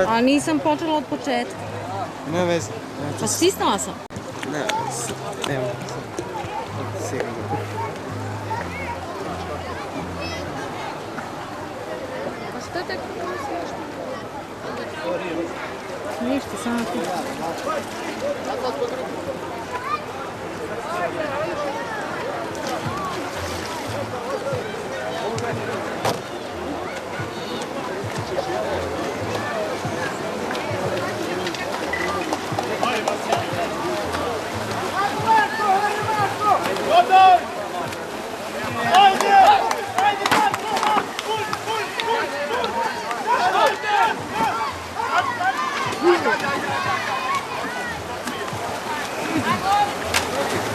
A nisam počela od početka. Nema veze. Pa stisnula sam. Ne, evo. Sigurno. A što je tako? Ništa, samo ti.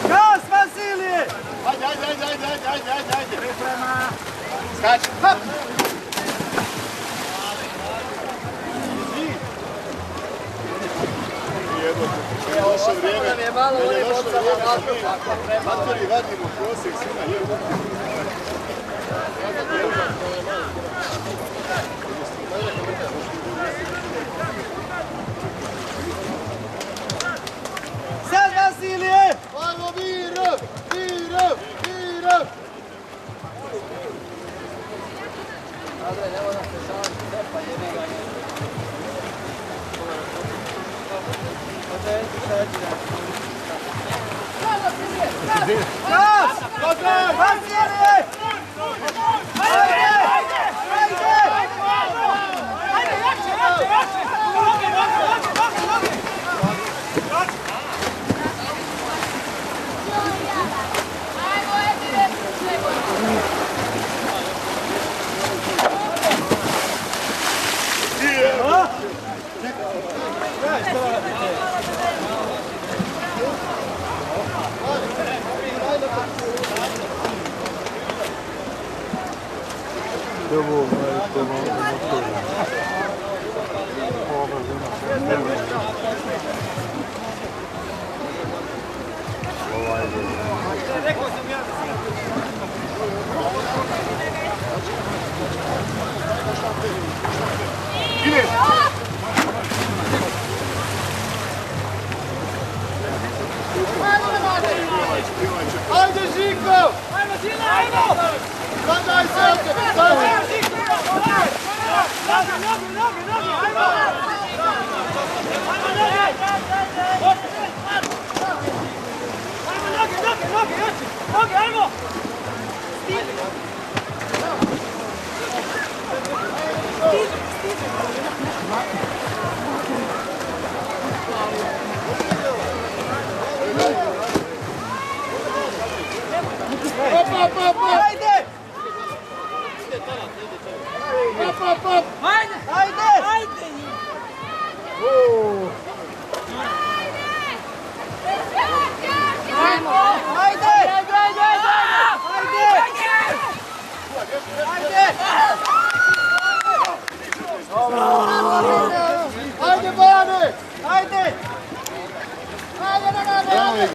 Gas, Vasilije! Ajde. Priprema. Skači. Hop! Je loše vrijeme. Nam je malo ovdje bocama ovako kako treba. Matori vadimo prosjek svima. Sad, Vasilije! Ajmo, Miro! Andrej, nemoj da se šaliti, pa je njega. Gas! Vasilije! Ajde, Žiko! Ajmo, Žila, ajmo! Zadaj se od tebe, zadaj! Nogi, ajmo! Nogi, ajmo! Ajde!